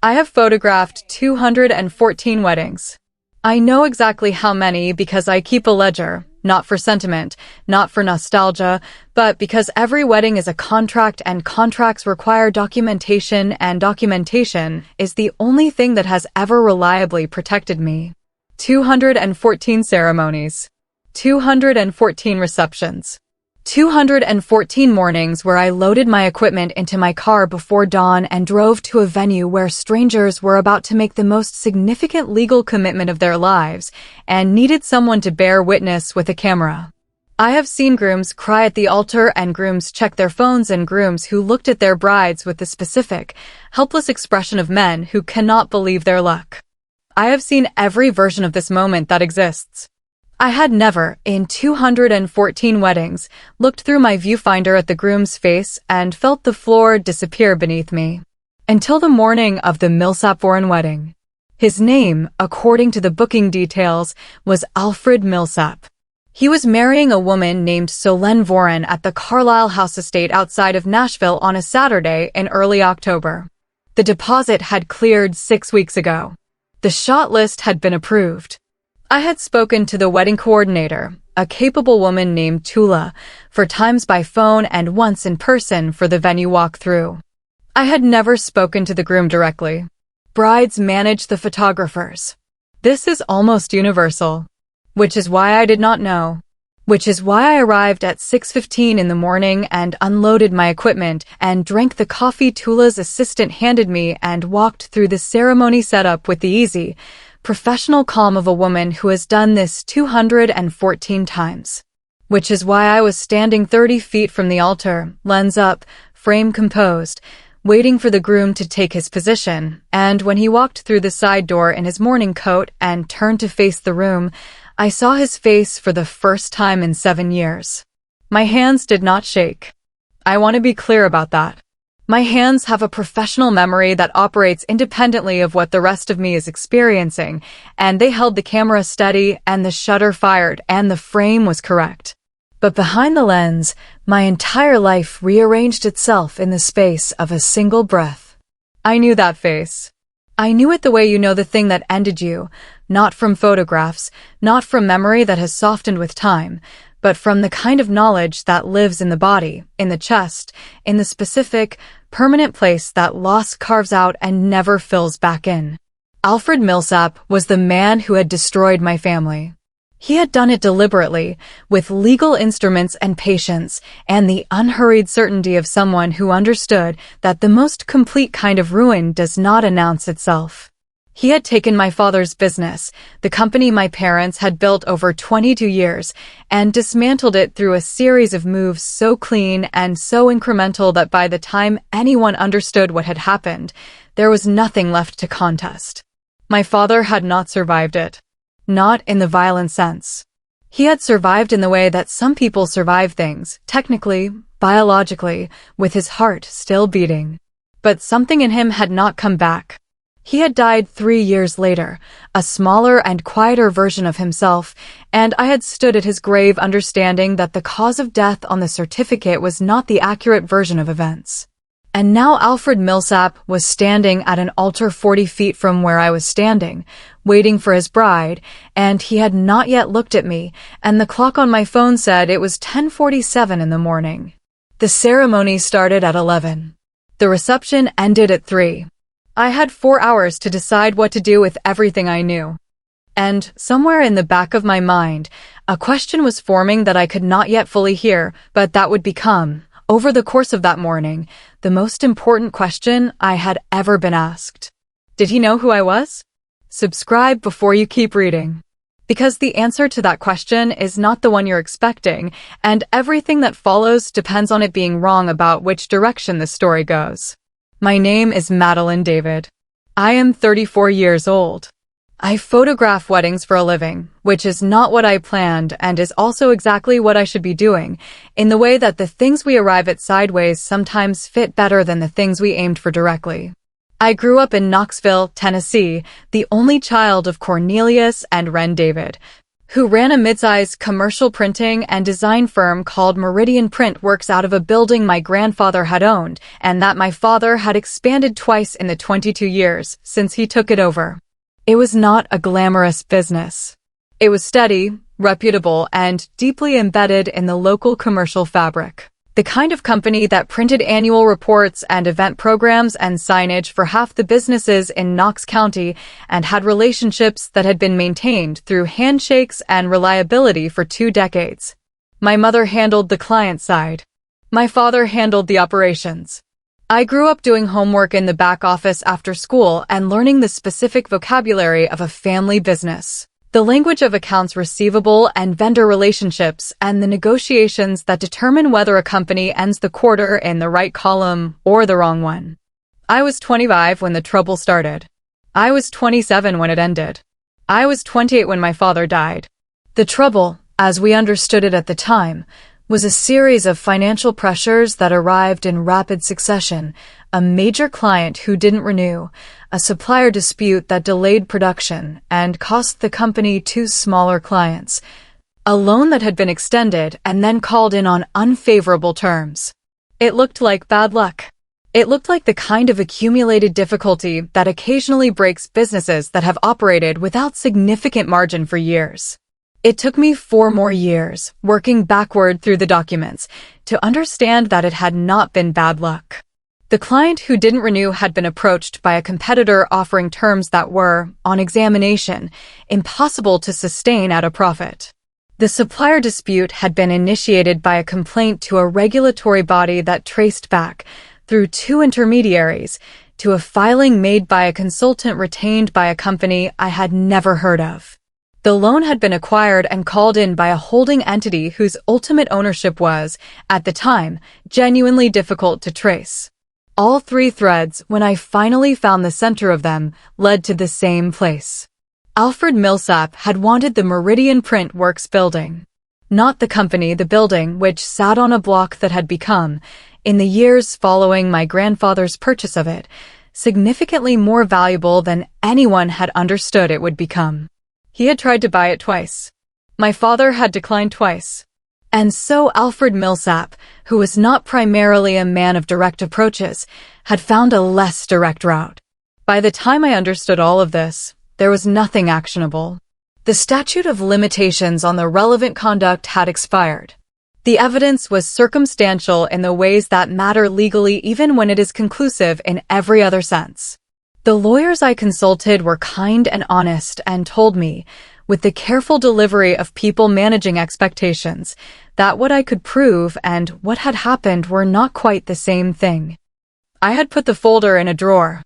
I have photographed 214 weddings. I know exactly how many because I keep a ledger, not for sentiment, not for nostalgia, but because every wedding is a contract and contracts require documentation, and documentation is the only thing that has ever reliably protected me. 214 ceremonies. 214 receptions. 214 mornings where I loaded my equipment into my car before dawn and drove to a venue where strangers were about to make the most significant legal commitment of their lives and needed someone to bear witness with a camera. I have seen grooms cry at the altar and grooms check their phones and grooms who looked at their brides with the specific, helpless expression of men who cannot believe their luck. I have seen every version of this moment that exists. I had never, in 214 weddings, looked through my viewfinder at the groom's face and felt the floor disappear beneath me. Until the morning of the Millsap-Warren wedding. His name, according to the booking details, was Alfred Millsap. He was marrying a woman named Solène Warren at the Carlisle House estate outside of Nashville on a Saturday in early October. The deposit had cleared 6 weeks ago. The shot list had been approved. I had spoken to the wedding coordinator, a capable woman named Tula, 4 times by phone and once in person for the venue walkthrough. I had never spoken to the groom directly. Brides manage the photographers. This is almost universal. Which is why I did not know. Which is why I arrived at 6:15 in the morning and unloaded my equipment and drank the coffee Tula's assistant handed me and walked through the ceremony setup with the easy, professional calm of a woman who has done this 214 times. Which is why I was standing 30 feet from the altar, lens up, frame composed, waiting for the groom to take his position, and when he walked through the side door in his morning coat and turned to face the room, I saw his face for the first time in 7 years. My hands did not shake. I want to be clear about that. My hands have a professional memory that operates independently of what the rest of me is experiencing, and they held the camera steady and the shutter fired and the frame was correct. But behind the lens, my entire life rearranged itself in the space of a single breath. I knew that face. I knew it the way you know the thing that ended you, not from photographs, not from memory that has softened with time, but from the kind of knowledge that lives in the body, in the chest, in the specific, permanent place that loss carves out and never fills back in. Alfred Millsap was the man who had destroyed my family. He had done it deliberately, with legal instruments and patience, and the unhurried certainty of someone who understood that the most complete kind of ruin does not announce itself. He had taken my father's business, the company my parents had built over 22 years, and dismantled it through a series of moves so clean and so incremental that by the time anyone understood what had happened, there was nothing left to contest. My father had not survived it. Not in the violent sense. He had survived in the way that some people survive things, technically, biologically, with his heart still beating. But something in him had not come back. He had died 3 years later, a smaller and quieter version of himself, and I had stood at his grave understanding that the cause of death on the certificate was not the accurate version of events. And now Alfred Millsap was standing at an altar 40 feet from where I was standing, waiting for his bride, and he had not yet looked at me, and the clock on my phone said it was 10:47 in the morning. The ceremony started at 11. The reception ended at 3. I had 4 hours to decide what to do with everything I knew. And, somewhere in the back of my mind, a question was forming that I could not yet fully hear, but that would become, over the course of that morning, the most important question I had ever been asked. Did he know who I was? Subscribe before you keep reading. Because the answer to that question is not the one you're expecting, and everything that follows depends on it being wrong about which direction the story goes. My name is Madeline David. I am 34 years old. I photograph weddings for a living, which is not what I planned and is also exactly what I should be doing, in the way that the things we arrive at sideways sometimes fit better than the things we aimed for directly. I grew up in Knoxville, Tennessee, the only child of Cornelius and Wren David, who ran a mid-sized commercial printing and design firm called Meridian Print Works out of a building my grandfather had owned and that my father had expanded twice in the 22 years since he took it over. It was not a glamorous business. It was steady, reputable, and deeply embedded in the local commercial fabric. The kind of company that printed annual reports and event programs and signage for half the businesses in Knox County and had relationships that had been maintained through handshakes and reliability for 2 decades. My mother handled the client side. My father handled the operations. I grew up doing homework in the back office after school and learning the specific vocabulary of a family business. The language of accounts receivable and vendor relationships and the negotiations that determine whether a company ends the quarter in the right column or the wrong one. I was 25 when the trouble started. I was 27 when it ended. I was 28 when my father died. The trouble, as we understood it at the time, was a series of financial pressures that arrived in rapid succession: a major client who didn't renew, a supplier dispute that delayed production and cost the company 2 smaller clients, a loan that had been extended and then called in on unfavorable terms. It looked like bad luck. It looked like the kind of accumulated difficulty that occasionally breaks businesses that have operated without significant margin for years. It took me 4 more years, working backward through the documents, to understand that it had not been bad luck. The client who didn't renew had been approached by a competitor offering terms that were, on examination, impossible to sustain at a profit. The supplier dispute had been initiated by a complaint to a regulatory body that traced back, through 2 intermediaries, to a filing made by a consultant retained by a company I had never heard of. The loan had been acquired and called in by a holding entity whose ultimate ownership was, at the time, genuinely difficult to trace. All 3 threads, when I finally found the center of them, led to the same place. Alfred Millsap had wanted the Meridian Print Works building. Not the company, the building, which sat on a block that had become, in the years following my grandfather's purchase of it, significantly more valuable than anyone had understood it would become. He had tried to buy it twice. My father had declined twice. And so Alfred Millsap, who was not primarily a man of direct approaches, had found a less direct route. By the time I understood all of this, there was nothing actionable. The statute of limitations on the relevant conduct had expired. The evidence was circumstantial in the ways that matter legally even when it is conclusive in every other sense. The lawyers I consulted were kind and honest and told me, with the careful delivery of people managing expectations, that what I could prove and what had happened were not quite the same thing. I had put the folder in a drawer.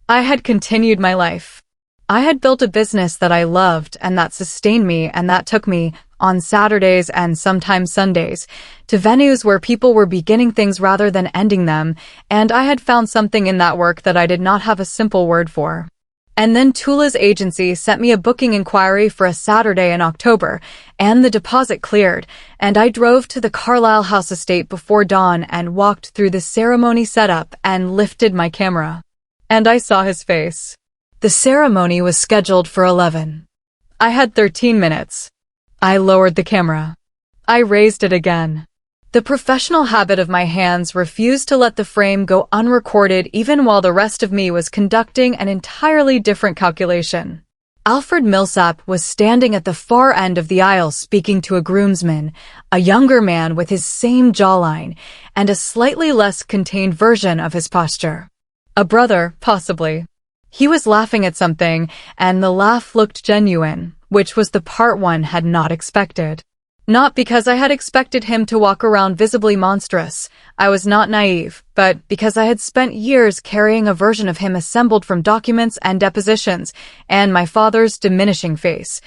I had continued my life. I had built a business that I loved and that sustained me and that took me, on Saturdays and sometimes Sundays, to venues where people were beginning things rather than ending them, and I had found something in that work that I did not have a simple word for. And then Tula's agency sent me a booking inquiry for a Saturday in October, and the deposit cleared, and I drove to the Carlisle House estate before dawn and walked through the ceremony setup and lifted my camera. And I saw his face. The ceremony was scheduled for 11. I had 13 minutes. I lowered the camera. I raised it again. The professional habit of my hands refused to let the frame go unrecorded even while the rest of me was conducting an entirely different calculation. Alfred Millsap was standing at the far end of the aisle speaking to a groomsman, a younger man with his same jawline and a slightly less contained version of his posture. A brother, possibly. He was laughing at something, and the laugh looked genuine, which was the part one had not expected. Not because I had expected him to walk around visibly monstrous, I was not naive, but because I had spent years carrying a version of him assembled from documents and depositions, and my father's diminishing face.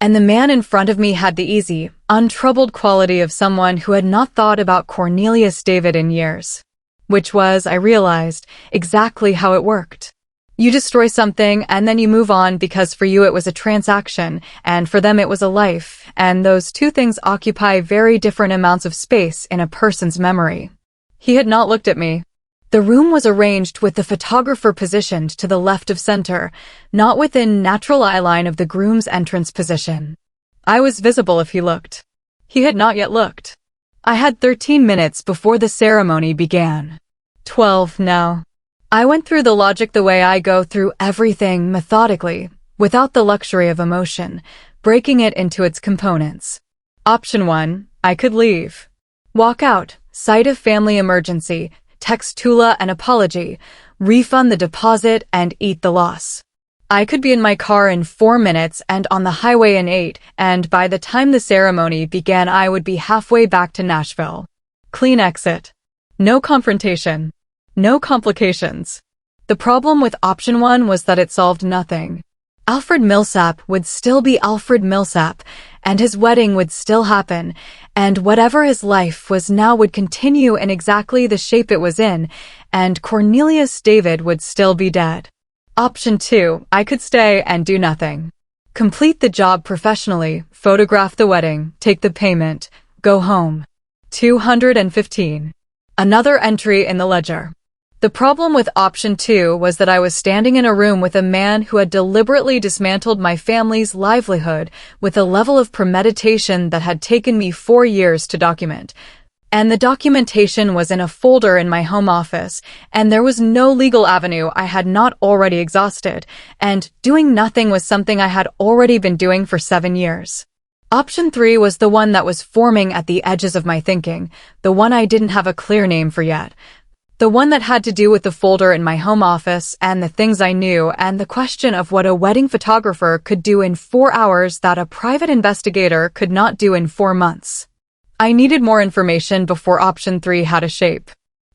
And the man in front of me had the easy, untroubled quality of someone who had not thought about Cornelius David in years. Which was, I realized, exactly how it worked. You destroy something and then you move on because for you it was a transaction and for them it was a life, and those 2 things occupy very different amounts of space in a person's memory. He had not looked at me. The room was arranged with the photographer positioned to the left of center, not within natural eyeline of the groom's entrance position. I was visible if he looked. He had not yet looked. I had 13 minutes before the ceremony began. 12 now. I went through the logic the way I go through everything methodically, without the luxury of emotion, breaking it into its components. Option 1, I could leave. Walk out, cite a family emergency, text Tula an apology, refund the deposit, and eat the loss. I could be in my car in 4 minutes and on the highway in 8, and by the time the ceremony began I would be halfway back to Nashville. Clean exit. No confrontation. No complications. The problem with option 1 was that it solved nothing. Alfred Millsap would still be Alfred Millsap, and his wedding would still happen, and whatever his life was now would continue in exactly the shape it was in, and Cornelius David would still be dead. Option 2, I could stay and do nothing. Complete the job professionally, photograph the wedding, take the payment, go home. 215. Another entry in the ledger. The problem with option 2 was that I was standing in a room with a man who had deliberately dismantled my family's livelihood with a level of premeditation that had taken me 4 years to document. And the documentation was in a folder in my home office, and there was no legal avenue I had not already exhausted, and doing nothing was something I had already been doing for 7 years. Option 3 was the one that was forming at the edges of my thinking, the one I didn't have a clear name for yet. The one that had to do with the folder in my home office and the things I knew and the question of what a wedding photographer could do in 4 hours that a private investigator could not do in 4 months. I needed more information before option 3 had a shape.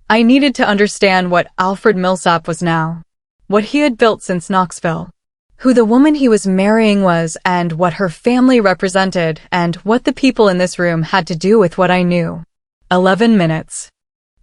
I needed to understand what Alfred Millsap was now, what he had built since Knoxville, who the woman he was marrying was and what her family represented and what the people in this room had to do with what I knew. 11 minutes.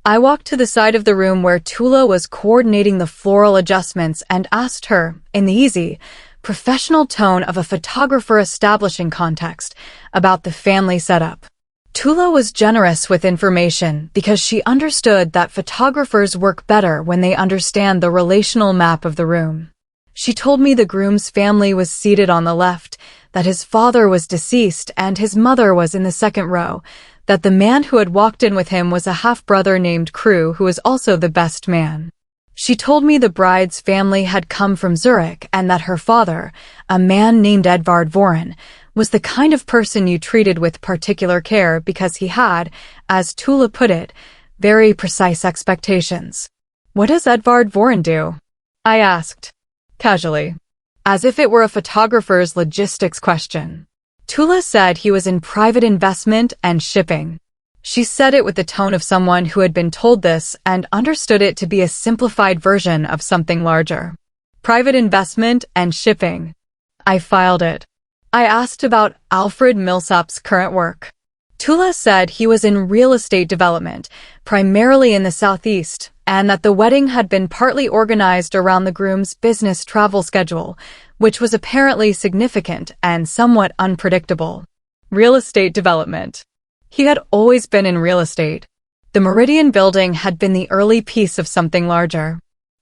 I walked to the side of the room where Tula was coordinating the floral adjustments and asked her, in the easy, professional tone of a photographer establishing context, about the family setup. Tula was generous with information because she understood that photographers work better when they understand the relational map of the room. She told me the groom's family was seated on the left, that his father was deceased and his mother was in the second row, that the man who had walked in with him was a half-brother named Crew who was also the best man. She told me the bride's family had come from Zurich and that her father, a man named Edvard Voren, was the kind of person you treated with particular care because he had, as Tula put it, very precise expectations. What does Edvard Voren do? I asked, casually, as if it were a photographer's logistics question. Tula said he was in private investment and shipping. She said it with the tone of someone who had been told this and understood it to be a simplified version of something larger. Private investment and shipping. I filed it. I asked about Alfred Millsap's current work. Tula said he was in real estate development, primarily in the Southeast, and that the wedding had been partly organized around the groom's business travel schedule, which was apparently significant and somewhat unpredictable. Real estate development. He had always been in real estate. The Meridian building had been the early piece of something larger.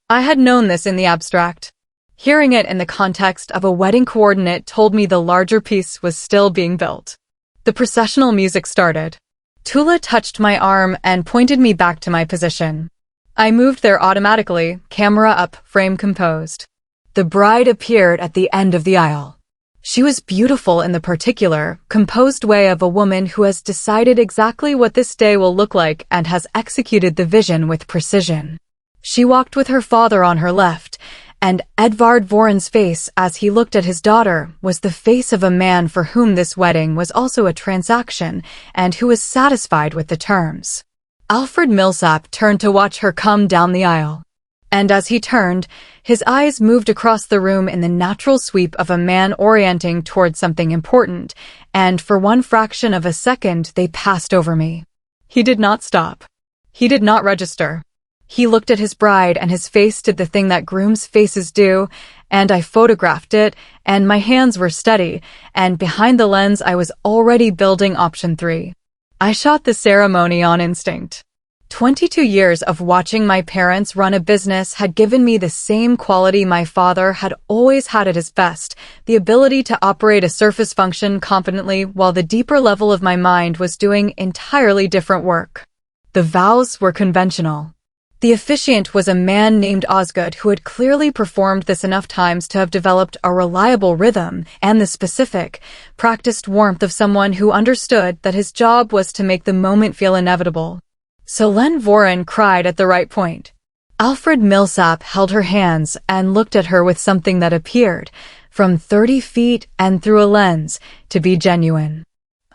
I had known this in the abstract. Hearing it in the context of a wedding coordinate told me the larger piece was still being built. The processional music started. Tula touched my arm and pointed me back to my position. I moved there automatically, camera up, frame composed. The bride appeared at the end of the aisle. She was beautiful in the particular, composed way of a woman who has decided exactly what this day will look like and has executed the vision with precision. She walked with her father on her left, and Edvard Voren's face as he looked at his daughter was the face of a man for whom this wedding was also a transaction and who was satisfied with the terms. Alfred Millsap turned to watch her come down the aisle. And as he turned, his eyes moved across the room in the natural sweep of a man orienting towards something important, and for one fraction of a second they passed over me. He did not stop. He did not register. He looked at his bride and his face did the thing that grooms' faces do, and I photographed it, and my hands were steady, and behind the lens I was already building option 3. I shot the ceremony on instinct. 22 years of watching my parents run a business had given me the same quality my father had always had at his best, the ability to operate a surface function competently while the deeper level of my mind was doing entirely different work. The vows were conventional. The officiant was a man named Osgood who had clearly performed this enough times to have developed a reliable rhythm and the specific, practiced warmth of someone who understood that his job was to make the moment feel inevitable. Solène Voren cried at the right point. Alfred Millsap held her hands and looked at her with something that appeared, from 30 feet and through a lens, to be genuine.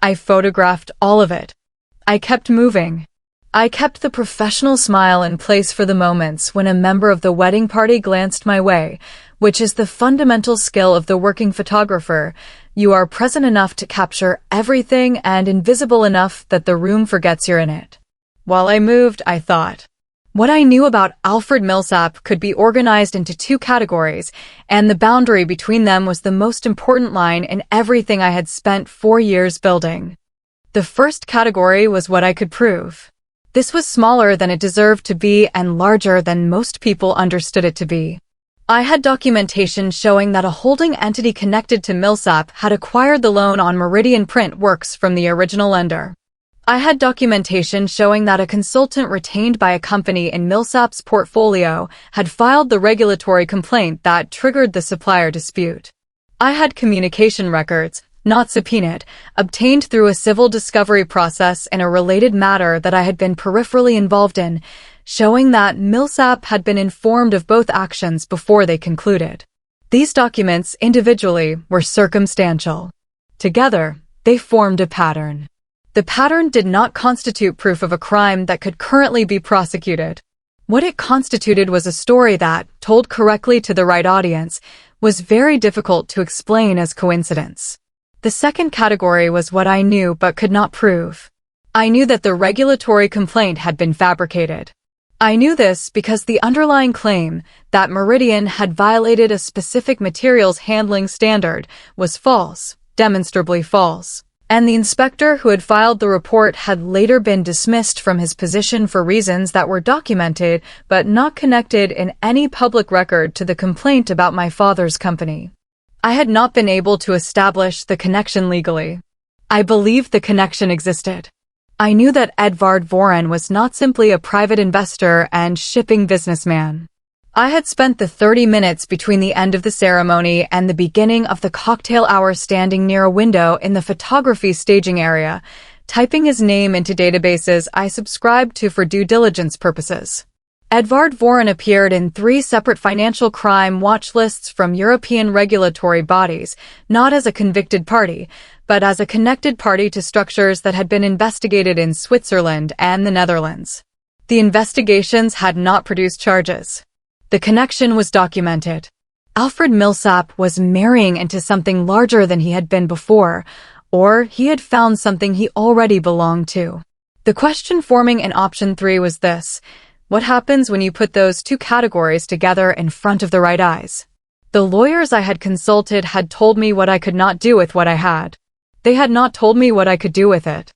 I photographed all of it. I kept moving. I kept the professional smile in place for the moments when a member of the wedding party glanced my way, which is the fundamental skill of the working photographer. You are present enough to capture everything and invisible enough that the room forgets you're in it. While I moved, I thought. What I knew about Alfred Millsap could be organized into 2 categories, and the boundary between them was the most important line in everything I had spent 4 years building. The first category was what I could prove. This was smaller than it deserved to be and larger than most people understood it to be. I had documentation showing that a holding entity connected to Millsap had acquired the loan on Meridian Print Works from the original lender. I had documentation showing that a consultant retained by a company in Millsap's portfolio had filed the regulatory complaint that triggered the supplier dispute. I had communication records, not subpoenaed, obtained through a civil discovery process in a related matter that I had been peripherally involved in, showing that Millsap had been informed of both actions before they concluded. These documents, individually, were circumstantial. Together, they formed a pattern. The pattern did not constitute proof of a crime that could currently be prosecuted. What it constituted was a story that, told correctly to the right audience, was very difficult to explain as coincidence. The second category was what I knew but could not prove. I knew that the regulatory complaint had been fabricated. I knew this because the underlying claim, that Meridian had violated a specific materials handling standard, was false, demonstrably false. And the inspector who had filed the report had later been dismissed from his position for reasons that were documented but not connected in any public record to the complaint about my father's company. I had not been able to establish the connection legally. I believed the connection existed. I knew that Edvard Voren was not simply a private investor and shipping businessman. I had spent the 30 minutes between the end of the ceremony and the beginning of the cocktail hour standing near a window in the photography staging area, typing his name into databases I subscribed to for due diligence purposes. Edvard Voren appeared in 3 separate financial crime watch lists from European regulatory bodies, not as a convicted party, but as a connected party to structures that had been investigated in Switzerland and the Netherlands. The investigations had not produced charges. The connection was documented. Alfred Millsap was marrying into something larger than he had been before, or he had found something he already belonged to. The question forming in option 3 was this: what happens when you put those 2 categories together in front of the right eyes? The lawyers I had consulted had told me what I could not do with what I had. They had not told me what I could do with it.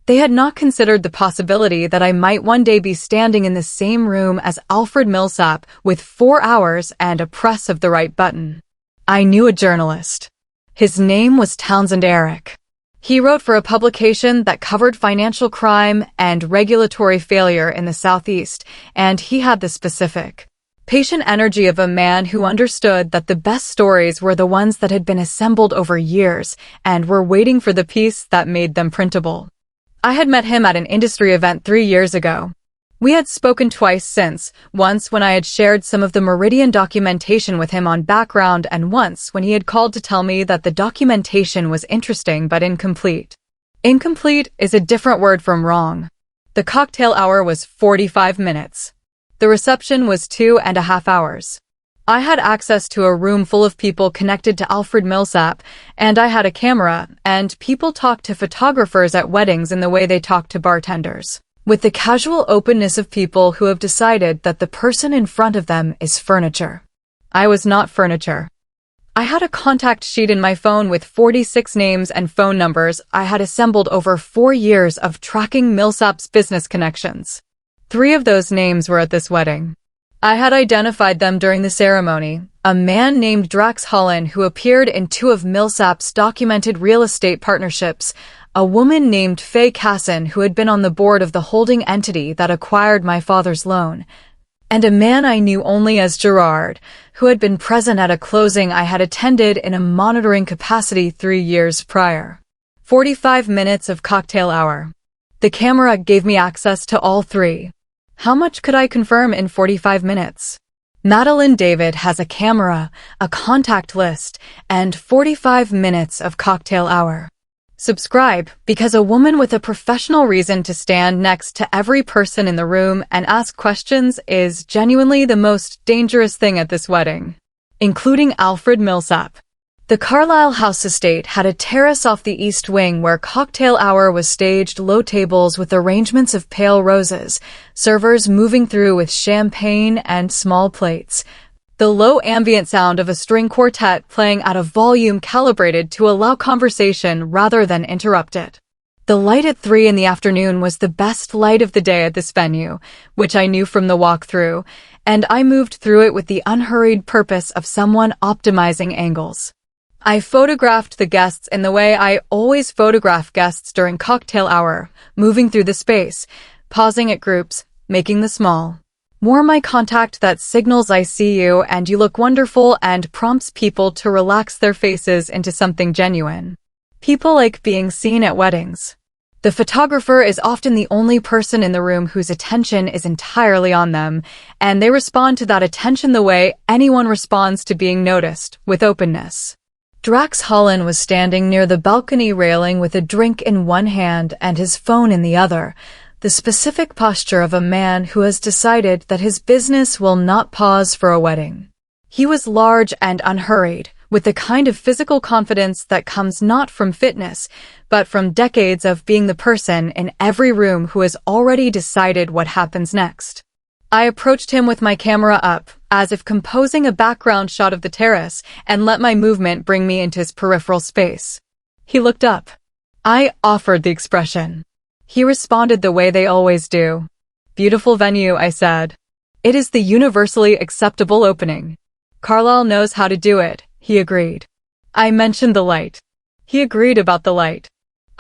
They had not considered the possibility that I might one day be standing in the same room as Alfred Millsap with 4 hours and a press of the right button. I knew a journalist. His name was Townsend Eric. He wrote for a publication that covered financial crime and regulatory failure in the Southeast, and he had the specific, patient energy of a man who understood that the best stories were the ones that had been assembled over years and were waiting for the piece that made them printable. I had met him at an industry event 3 years ago. We had spoken twice since, once when I had shared some of the Meridian documentation with him on background and once when he had called to tell me that the documentation was interesting but incomplete. Incomplete is a different word from wrong. The cocktail hour was 45 minutes. The reception was 2.5 hours. I had access to a room full of people connected to Alfred Millsap, and I had a camera, and people talk to photographers at weddings in the way they talk to bartenders, with the casual openness of people who have decided that the person in front of them is furniture. I was not furniture. I had a contact sheet in my phone with 46 names and phone numbers I had assembled over 4 years of tracking Millsap's business connections. 3 of those names were at this wedding. I had identified them during the ceremony. A man named Drax Holland, who appeared in 2 of Millsap's documented real estate partnerships, a woman named Faye Casson, who had been on the board of the holding entity that acquired my father's loan, and a man I knew only as Gerard, who had been present at a closing I had attended in a monitoring capacity 3 years prior. 45 minutes of cocktail hour. The camera gave me access to all 3. How much could I confirm in 45 minutes? Madeline David has a camera, a contact list, and 45 minutes of cocktail hour. Subscribe, because a woman with a professional reason to stand next to every person in the room and ask questions is genuinely the most dangerous thing at this wedding, including Alfred Millsap. The Carlisle House estate had a terrace off the east wing where cocktail hour was staged, low tables with arrangements of pale roses, servers moving through with champagne and small plates, the low ambient sound of a string quartet playing at a volume calibrated to allow conversation rather than interrupt it. The light at 3 in the afternoon was the best light of the day at this venue, which I knew from the walkthrough, and I moved through it with the unhurried purpose of someone optimizing angles. I photographed the guests in the way I always photograph guests during cocktail hour, moving through the space, pausing at groups, making the small, warm eye contact that signals I see you and you look wonderful and prompts people to relax their faces into something genuine. People like being seen at weddings. The photographer is often the only person in the room whose attention is entirely on them, and they respond to that attention the way anyone responds to being noticed, with openness. Drax Holland was standing near the balcony railing with a drink in one hand and his phone in the other, the specific posture of a man who has decided that his business will not pause for a wedding. He was large and unhurried, with the kind of physical confidence that comes not from fitness, but from decades of being the person in every room who has already decided what happens next. I approached him with my camera up, as if composing a background shot of the terrace, and let my movement bring me into his peripheral space. He looked up. I offered the expression. He responded the way they always do. Beautiful venue, I said. It is the universally acceptable opening. Carlisle knows how to do it, he agreed. I mentioned the light. He agreed about the light.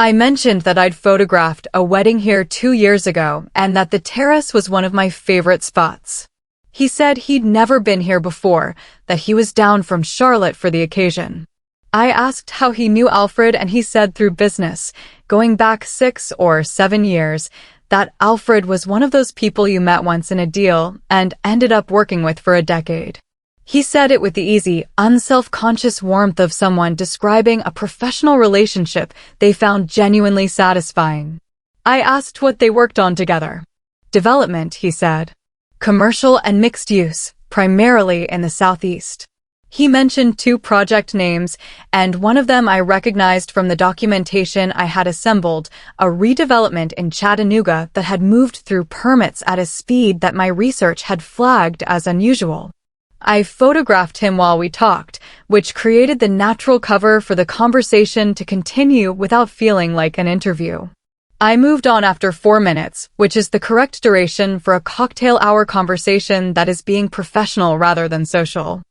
I mentioned that I'd photographed a wedding here 2 years ago and that the terrace was one of my favorite spots. He said he'd never been here before, that he was down from Charlotte for the occasion. I asked how he knew Alfred and he said through business, going back 6 or 7 years, that Alfred was one of those people you met once in a deal and ended up working with for a decade. He said it with the easy, unself-conscious warmth of someone describing a professional relationship they found genuinely satisfying. I asked what they worked on together. Development, he said. Commercial and mixed use, primarily in the Southeast. He mentioned 2 project names, and one of them I recognized from the documentation I had assembled, a redevelopment in Chattanooga that had moved through permits at a speed that my research had flagged as unusual. I photographed him while we talked, which created the natural cover for the conversation to continue without feeling like an interview. I moved on after 4 minutes, which is the correct duration for a cocktail hour conversation that is being professional rather than social.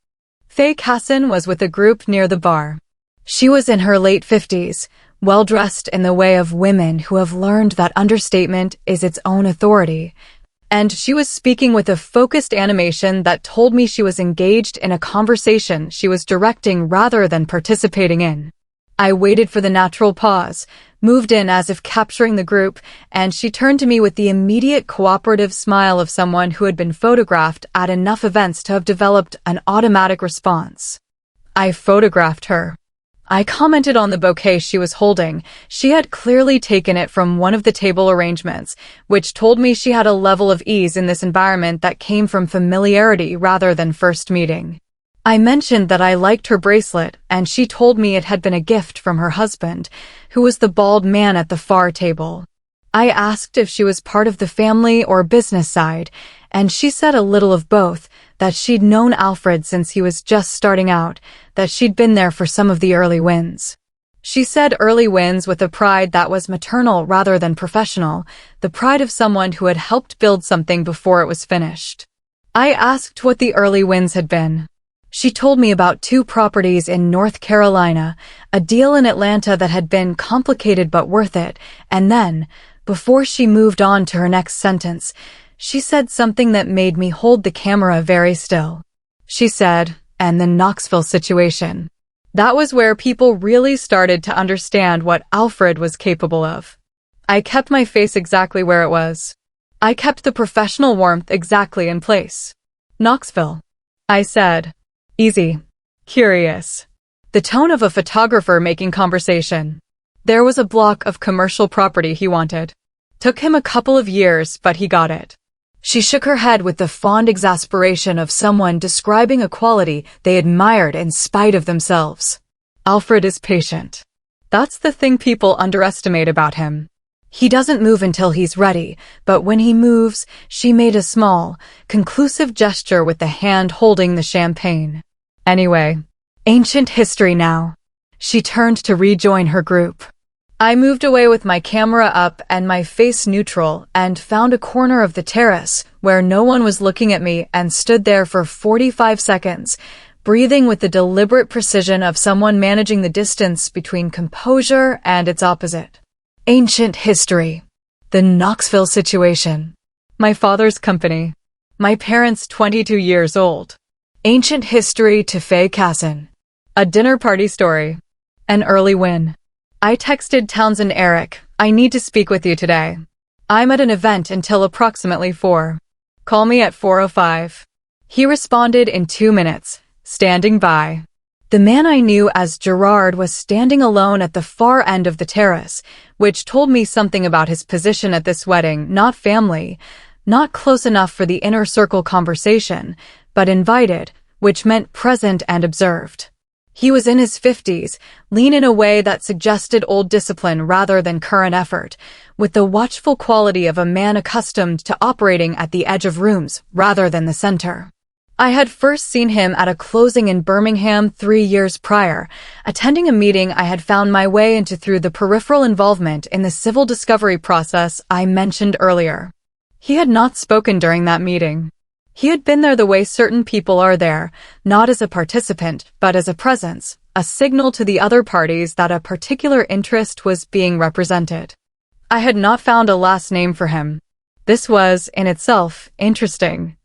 Faye Casson was with a group near the bar. She was in her late 50s, well-dressed in the way of women who have learned that understatement is its own authority, and she was speaking with a focused animation that told me she was engaged in a conversation she was directing rather than participating in. I waited for the natural pause, moved in as if capturing the group, and she turned to me with the immediate cooperative smile of someone who had been photographed at enough events to have developed an automatic response. I photographed her. I commented on the bouquet she was holding. She had clearly taken it from one of the table arrangements, which told me she had a level of ease in this environment that came from familiarity rather than first meeting. I mentioned that I liked her bracelet, and she told me it had been a gift from her husband, who was the bald man at the far table. I asked if she was part of the family or business side, and she said a little of both, that she'd known Alfred since he was just starting out, that she'd been there for some of the early wins. She said early wins with a pride that was maternal rather than professional, the pride of someone who had helped build something before it was finished. I asked what the early wins had been. She told me about 2 properties in North Carolina, a deal in Atlanta that had been complicated but worth it, and then, before she moved on to her next sentence, she said something that made me hold the camera very still. She said, "And the Knoxville situation." That was where people really started to understand what Alfred was capable of. I kept my face exactly where it was. I kept the professional warmth exactly in place. Knoxville. I said. Easy. Curious. The tone of a photographer making conversation. There was a block of commercial property he wanted. Took him a couple of years, but he got it. She shook her head with the fond exasperation of someone describing a quality they admired in spite of themselves. Alfred is patient. That's the thing people underestimate about him. He doesn't move until he's ready, but when he moves, she made a small, conclusive gesture with the hand holding the champagne. Anyway, ancient history now. She turned to rejoin her group. I moved away with my camera up and my face neutral and found a corner of the terrace where no one was looking at me and stood there for 45 seconds, breathing with the deliberate precision of someone managing the distance between composure and its opposite. Ancient history. The Knoxville situation. My father's company. My parents 22 years old. Ancient history to Faye Casson. A dinner party story. An early win. I texted Townsend Eric, "I need to speak with you today. I'm at an event until approximately 4. Call me at 4:05. He responded in 2 minutes, standing by. The man I knew as Gerard was standing alone at the far end of the terrace, which told me something about his position at this wedding, not family, not close enough for the inner circle conversation, but invited, which meant present and observed. He was in his 50s, lean in a way that suggested old discipline rather than current effort, with the watchful quality of a man accustomed to operating at the edge of rooms rather than the center. I had first seen him at a closing in Birmingham 3 years prior, attending a meeting I had found my way into through the peripheral involvement in the civil discovery process I mentioned earlier. He had not spoken during that meeting. He had been there the way certain people are there, not as a participant, but as a presence, a signal to the other parties that a particular interest was being represented. I had not found a last name for him. This was, in itself, interesting.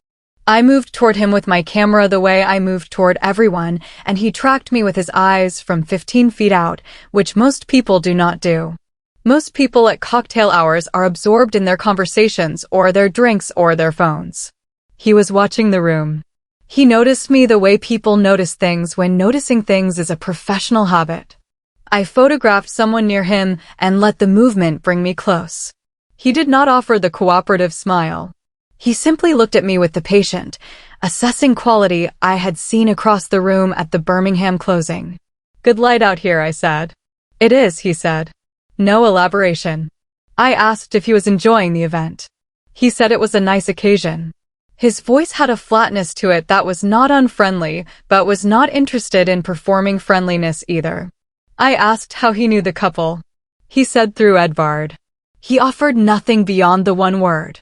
I moved toward him with my camera the way I moved toward everyone, and he tracked me with his eyes from 15 feet out, which most people do not do. Most people at cocktail hours are absorbed in their conversations or their drinks or their phones. He was watching the room. He noticed me the way people notice things when noticing things is a professional habit. I photographed someone near him and let the movement bring me close. He did not offer the cooperative smile. He simply looked at me with the patient, assessing quality I had seen across the room at the Birmingham closing. "Good light out here," I said. "It is," he said. No elaboration. I asked if he was enjoying the event. He said it was a nice occasion. His voice had a flatness to it that was not unfriendly, but was not interested in performing friendliness either. I asked how he knew the couple. He said through Edvard. He offered nothing beyond the one word.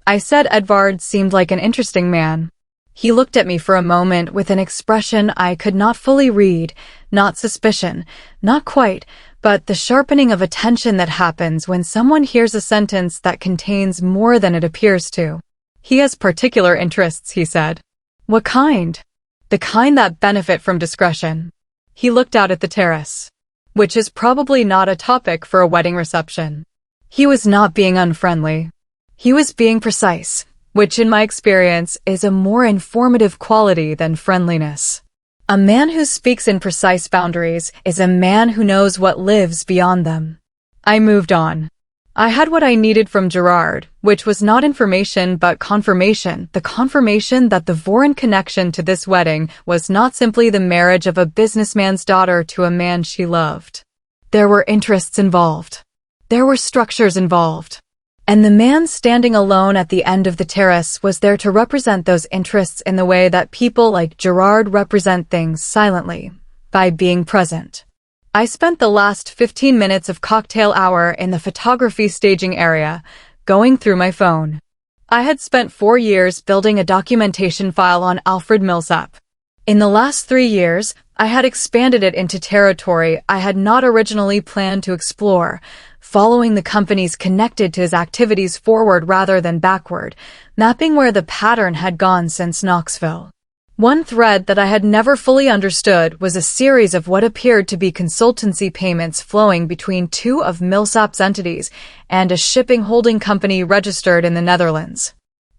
I said Edvard seemed like an interesting man. He looked at me for a moment with an expression I could not fully read, not suspicion, not quite, but the sharpening of attention that happens when someone hears a sentence that contains more than it appears to. He has particular interests, he said. What kind? The kind that benefit from discretion. He looked out at the terrace, which is probably not a topic for a wedding reception. He was not being unfriendly. He was being precise, which in my experience is a more informative quality than friendliness. A man who speaks in precise boundaries is a man who knows what lives beyond them. I moved on. I had what I needed from Gerard, which was not information but confirmation, the confirmation that the Voron connection to this wedding was not simply the marriage of a businessman's daughter to a man she loved. There were interests involved. There were structures involved. And the man standing alone at the end of the terrace was there to represent those interests in the way that people like Gerard represent things silently, by being present. I spent the last 15 minutes of cocktail hour in the photography staging area, going through my phone. I had spent 4 years building a documentation file on Alfred Millsap. In the last 3 years, I had expanded it into territory I had not originally planned to explore, following the companies connected to his activities forward rather than backward, mapping where the pattern had gone since Knoxville. One thread that I had never fully understood was a series of what appeared to be consultancy payments flowing between two of Millsap's entities and a shipping holding company registered in the Netherlands.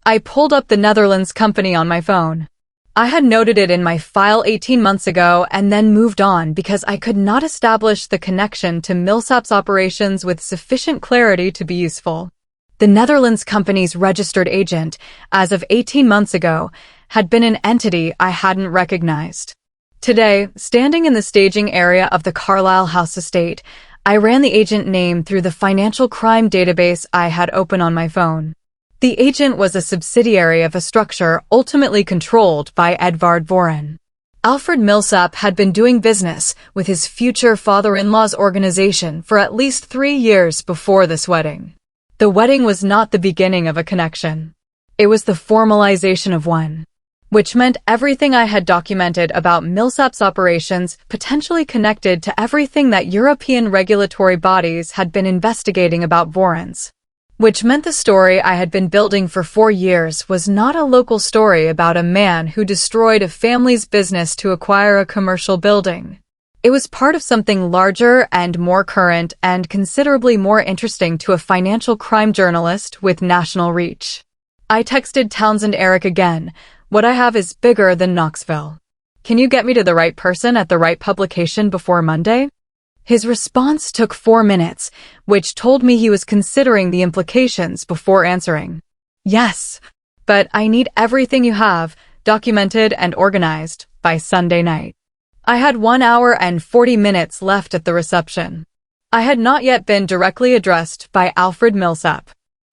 I pulled up the Netherlands company on my phone. I had noted it in my file 18 months ago and then moved on because I could not establish the connection to Millsap's operations with sufficient clarity to be useful. The Netherlands company's registered agent, as of 18 months ago, had been an entity I hadn't recognized. Today, standing in the staging area of the Carlisle House estate, I ran the agent name through the financial crime database I had open on my phone. The agent was a subsidiary of a structure ultimately controlled by Edvard Voren. Alfred Millsap had been doing business with his future father-in-law's organization for at least 3 years before this wedding. The wedding was not the beginning of a connection. It was the formalization of one, which meant everything I had documented about Millsap's operations potentially connected to everything that European regulatory bodies had been investigating about Voren's. Which meant the story I had been building for 4 years was not a local story about a man who destroyed a family's business to acquire a commercial building. It was part of something larger and more current and considerably more interesting to a financial crime journalist with national reach. I texted Townsend Eric again. What I have is bigger than Knoxville. Can you get me to the right person at the right publication before Monday? His response took 4 minutes, which told me he was considering the implications before answering. Yes, but I need everything you have, documented and organized, by Sunday night. I had 1 hour and 40 minutes left at the reception. I had not yet been directly addressed by Alfred Millsap.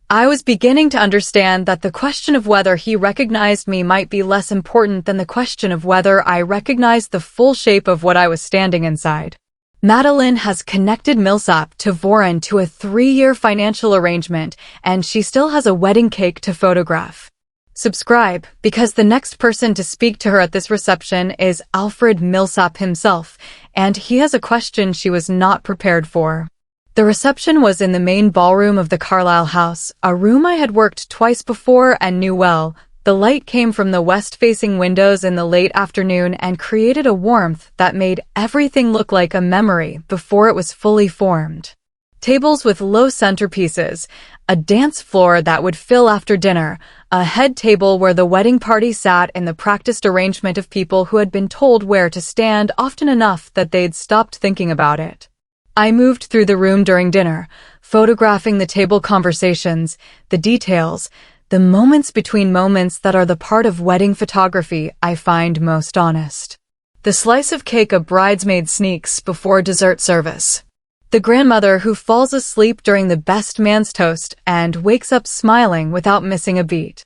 I was beginning to understand that the question of whether he recognized me might be less important than the question of whether I recognized the full shape of what I was standing inside. Madeline has connected Millsap to Voren to a 3-year financial arrangement, and she still has a wedding cake to photograph. Subscribe, because the next person to speak to her at this reception is Alfred Millsap himself, and he has a question she was not prepared for. The reception was in the main ballroom of the Carlisle house, a room I had worked twice before and knew well. The light came from the west-facing windows in the late afternoon and created a warmth that made everything look like a memory before it was fully formed. Tables with low centerpieces, a dance floor that would fill after dinner, a head table where the wedding party sat in the practiced arrangement of people who had been told where to stand often enough that they'd stopped thinking about it. I moved through the room during dinner, photographing the table conversations, the details, the moments between moments that are the part of wedding photography I find most honest. The slice of cake a bridesmaid sneaks before dessert service. The grandmother who falls asleep during the best man's toast and wakes up smiling without missing a beat.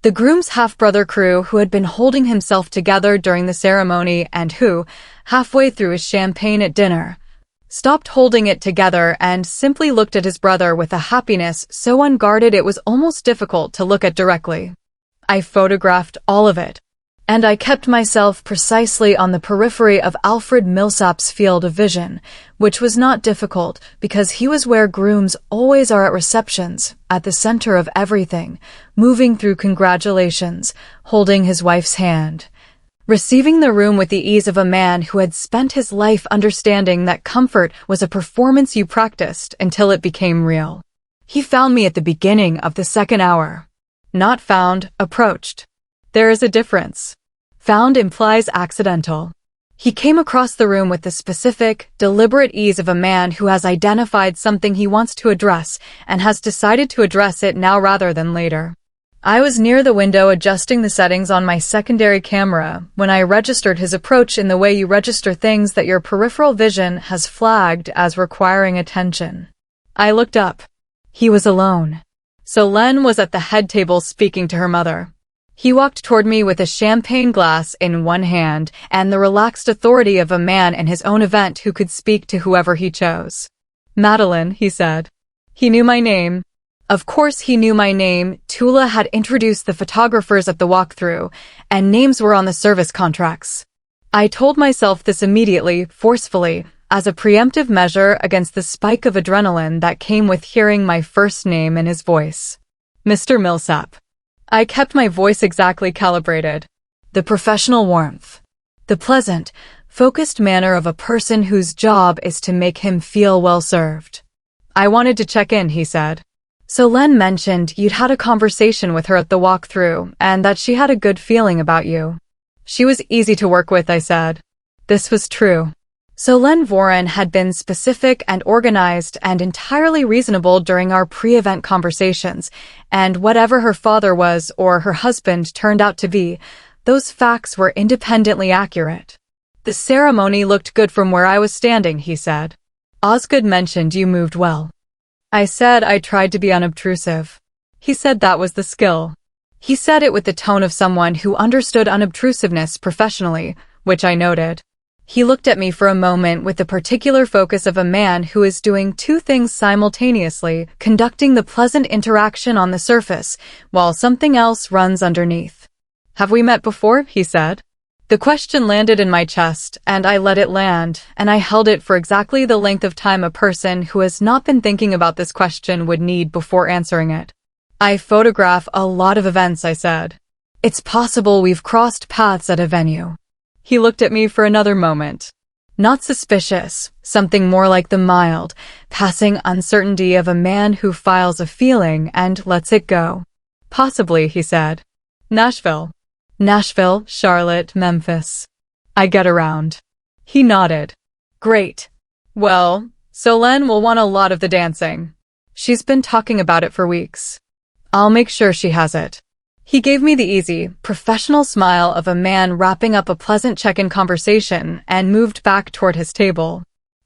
The groom's half-brother Crew who had been holding himself together during the ceremony and who, halfway through his champagne at dinner, stopped holding it together and simply looked at his brother with a happiness so unguarded it was almost difficult to look at directly. I photographed all of it, and I kept myself precisely on the periphery of Alfred Millsap's field of vision, which was not difficult because he was where grooms always are at receptions, at the center of everything, moving through congratulations, holding his wife's hand, receiving the room with the ease of a man who had spent his life understanding that comfort was a performance you practiced until it became real. He found me at the beginning of the second hour. Not found, approached. There is a difference. Found implies accidental. He came across the room with the specific, deliberate ease of a man who has identified something he wants to address and has decided to address it now rather than later. I was near the window adjusting the settings on my secondary camera when I registered his approach in the way you register things that your peripheral vision has flagged as requiring attention. I looked up. He was alone. So Len was at the head table speaking to her mother. He walked toward me with a champagne glass in one hand and the relaxed authority of a man in his own event who could speak to whoever he chose. "Madeline," he said. He knew my name. Of course he knew my name. Tula had introduced the photographers at the walkthrough, and names were on the service contracts. I told myself this immediately, forcefully, as a preemptive measure against the spike of adrenaline that came with hearing my first name in his voice. Mr. Millsap. I kept my voice exactly calibrated. The professional warmth. The pleasant, focused manner of a person whose job is to make him feel well served. "I wanted to check in," he said. "So Len mentioned you'd had a conversation with her at the walkthrough and that she had a good feeling about you." "She was easy to work with," I said. This was true. So Len Voren had been specific and organized and entirely reasonable during our pre-event conversations, and whatever her father was or her husband turned out to be, those facts were independently accurate. "The ceremony looked good from where I was standing," he said. "Osgood mentioned you moved well." I said I tried to be unobtrusive. He said that was the skill. He said it with the tone of someone who understood unobtrusiveness professionally, which I noted. He looked at me for a moment with the particular focus of a man who is doing two things simultaneously, conducting the pleasant interaction on the surface, while something else runs underneath. "Have we met before?" he said. The question landed in my chest, and I let it land, and I held it for exactly the length of time a person who has not been thinking about this question would need before answering it. "I photograph a lot of events," I said. "It's possible we've crossed paths at a venue." He looked at me for another moment. Not suspicious, something more like the mild, passing uncertainty of a man who files a feeling and lets it go. "Possibly," he said. "Nashville." "Nashville, Charlotte, Memphis. I get around." He nodded. "Great. Well, so Len will want a lot of the dancing. She's been talking about it for weeks. I'll make sure she has it." He gave me the easy, professional smile of a man wrapping up a pleasant check-in conversation and moved back toward his table.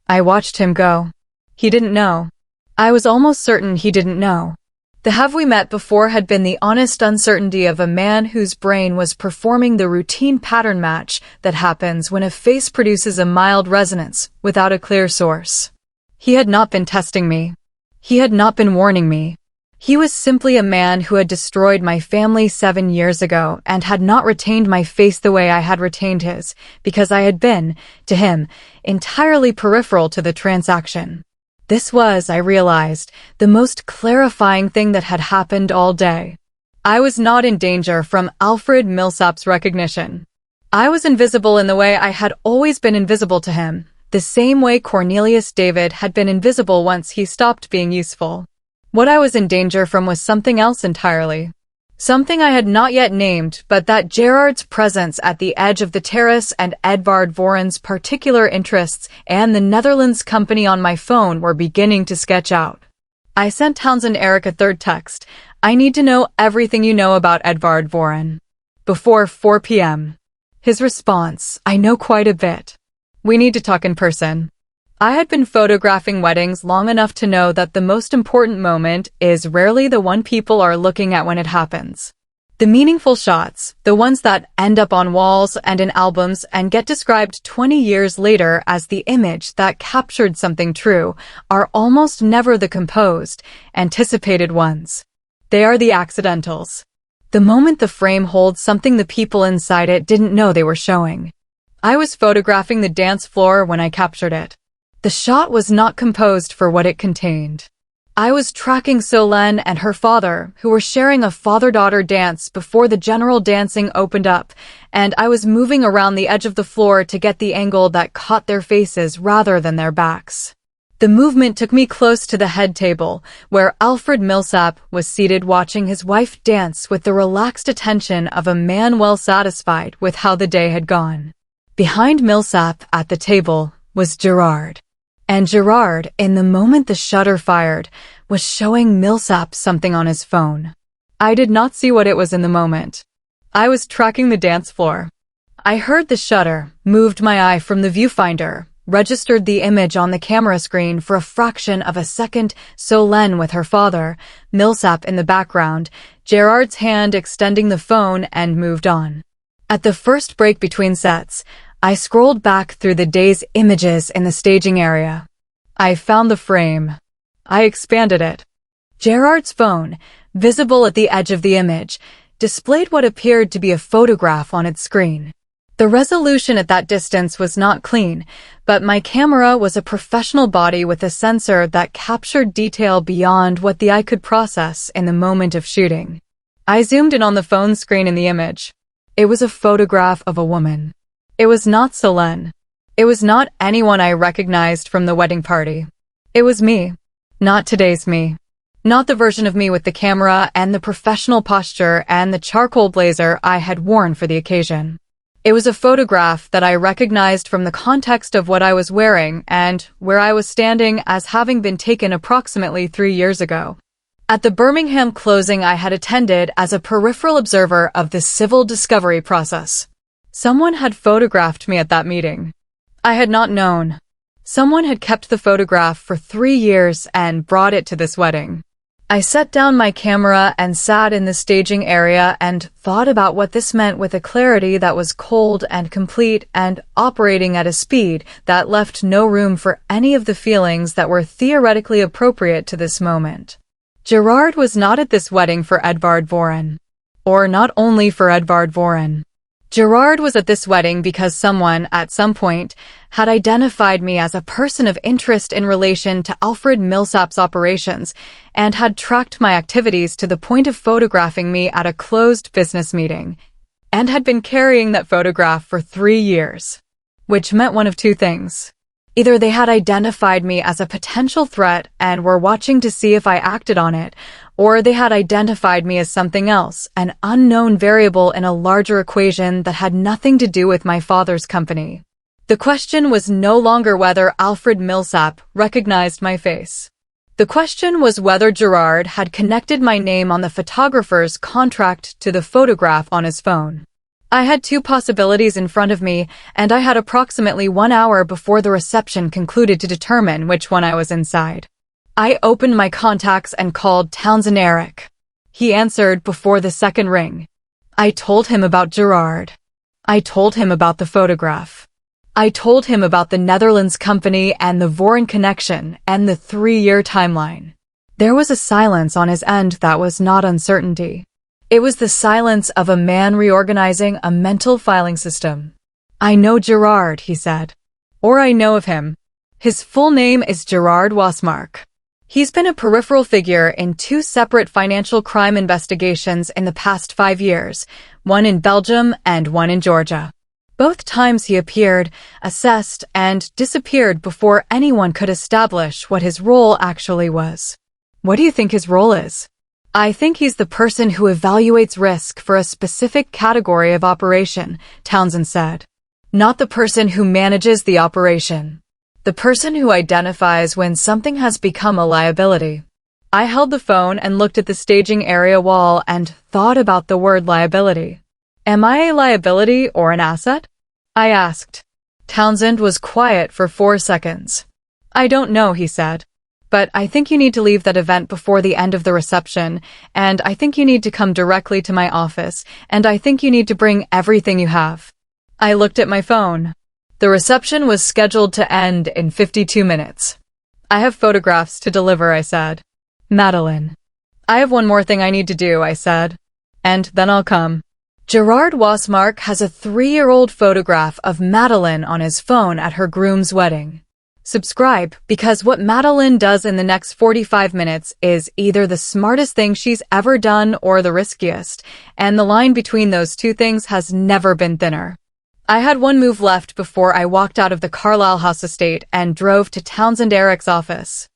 I watched him go. He didn't know. I was almost certain he didn't know. The "have we met before" had been the honest uncertainty of a man whose brain was performing the routine pattern match that happens when a face produces a mild resonance without a clear source. He had not been testing me. He had not been warning me. He was simply a man who had destroyed my family 7 years ago and had not retained my face the way I had retained his, because I had been, to him, entirely peripheral to the transaction. This was, I realized, the most clarifying thing that had happened all day. I was not in danger from Alfred Millsap's recognition. I was invisible in the way I had always been invisible to him, the same way Cornelius David had been invisible once he stopped being useful. What I was in danger from was something else entirely. Something I had not yet named, but that Gerard's presence at the edge of the terrace and Edvard Voren's particular interests and the Netherlands company on my phone were beginning to sketch out. I sent Townsend Eric a third text. "I need to know everything you know about Edvard Voren. Before 4 p.m. His response, "I know quite a bit. We need to talk in person." I had been photographing weddings long enough to know that the most important moment is rarely the one people are looking at when it happens. The meaningful shots, the ones that end up on walls and in albums and get described 20 years later as the image that captured something true, are almost never the composed, anticipated ones. They are the accidentals. The moment the frame holds something the people inside it didn't know they were showing. I was photographing the dance floor when I captured it. The shot was not composed for what it contained. I was tracking Solène and her father, who were sharing a father-daughter dance before the general dancing opened up, and I was moving around the edge of the floor to get the angle that caught their faces rather than their backs. The movement took me close to the head table, where Alfred Millsap was seated watching his wife dance with the relaxed attention of a man well satisfied with how the day had gone. Behind Millsap at the table was Gerard. And Gerard, in the moment the shutter fired, was showing Millsap something on his phone. I did not see what it was in the moment. I was tracking the dance floor. I heard the shutter, moved my eye from the viewfinder, registered the image on the camera screen for a fraction of a second. Solène with her father, Millsap in the background, Gerard's hand extending the phone, and moved on. At the first break between sets, I scrolled back through the day's images in the staging area. I found the frame. I expanded it. Gerard's phone, visible at the edge of the image, displayed what appeared to be a photograph on its screen. The resolution at that distance was not clean, but my camera was a professional body with a sensor that captured detail beyond what the eye could process in the moment of shooting. I zoomed in on the phone screen in the image. It was a photograph of a woman. It was not Solène. It was not anyone I recognized from the wedding party. It was me. Not today's me. Not the version of me with the camera and the professional posture and the charcoal blazer I had worn for the occasion. It was a photograph that I recognized from the context of what I was wearing and where I was standing as having been taken approximately 3 years ago. At the Birmingham closing I had attended as a peripheral observer of the civil discovery process. Someone had photographed me at that meeting. I had not known. Someone had kept the photograph for 3 years and brought it to this wedding. I set down my camera and sat in the staging area and thought about what this meant with a clarity that was cold and complete and operating at a speed that left no room for any of the feelings that were theoretically appropriate to this moment. Gerard was not at this wedding for Edvard Voren. Or not only for Edvard Voren. Gerard was at this wedding because someone, at some point, had identified me as a person of interest in relation to Alfred Millsap's operations and had tracked my activities to the point of photographing me at a closed business meeting, and had been carrying that photograph for 3 years. Which meant one of two things. Either they had identified me as a potential threat and were watching to see if I acted on it, or they had identified me as something else, an unknown variable in a larger equation that had nothing to do with my father's company. The question was no longer whether Alfred Millsap recognized my face. The question was whether Gerard had connected my name on the photographer's contract to the photograph on his phone. I had 2 possibilities in front of me, and I had approximately 1 hour before the reception concluded to determine which one I was inside. I opened my contacts and called Townsend Eric. He answered before the second ring. I told him about Gerard. I told him about the photograph. I told him about the Netherlands company and the Voren connection and the 3-year timeline. There was a silence on his end that was not uncertainty. It was the silence of a man reorganizing a mental filing system. I know Gerard, he said. Or I know of him. His full name is Gerard Wasmark. He's been a peripheral figure in 2 separate financial crime investigations in the past 5 years, one in Belgium and one in Georgia. Both times he appeared, assessed, and disappeared before anyone could establish what his role actually was. What do you think his role is? I think he's the person who evaluates risk for a specific category of operation, Townsend said. Not the person who manages the operation. The person who identifies when something has become a liability. I held the phone and looked at the staging area wall and thought about the word liability. Am I a liability or an asset? I asked. Townsend was quiet for 4 seconds. I don't know, he said. But I think you need to leave that event before the end of the reception, and I think you need to come directly to my office, and I think you need to bring everything you have. I looked at my phone. The reception was scheduled to end in 52 minutes. I have photographs to deliver, I said. Madeline. I have one more thing I need to do, I said. And then I'll come. Gerard Wasmark has a 3-year-old photograph of Madeline on his phone at her groom's wedding. Subscribe, because what Madeline does in the next 45 minutes is either the smartest thing she's ever done or the riskiest, and the line between those 2 things has never been thinner. I had 1 move left before I walked out of the Carlisle House estate and drove to Townsend Eric's office.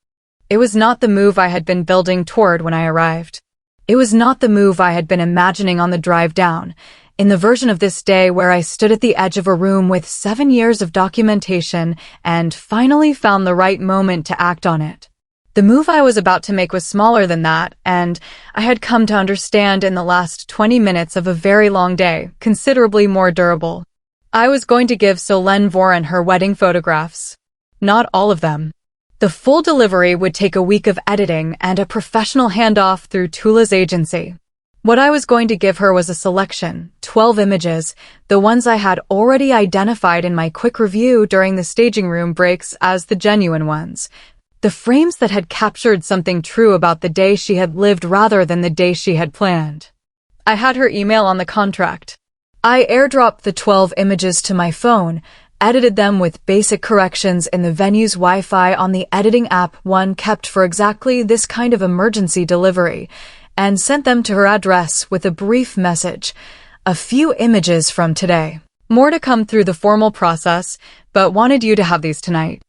It was not the move I had been building toward when I arrived. It was not the move I had been imagining on the drive down, in the version of this day where I stood at the edge of a room with 7 years of documentation and finally found the right moment to act on it. The move I was about to make was smaller than that, and I had come to understand in the last 20 minutes of a very long day, considerably more durable. I was going to give Solène Voren her wedding photographs. Not all of them. The full delivery would take a week of editing and a professional handoff through Tula's agency. What I was going to give her was a selection, 12 images, the ones I had already identified in my quick review during the staging room breaks as the genuine ones. The frames that had captured something true about the day she had lived rather than the day she had planned. I had her email on the contract. I airdropped the 12 images to my phone, edited them with basic corrections in the venue's Wi-Fi on the editing app one kept for exactly this kind of emergency delivery, and sent them to her address with a brief message. A few images from today. More to come through the formal process, but wanted you to have these tonight.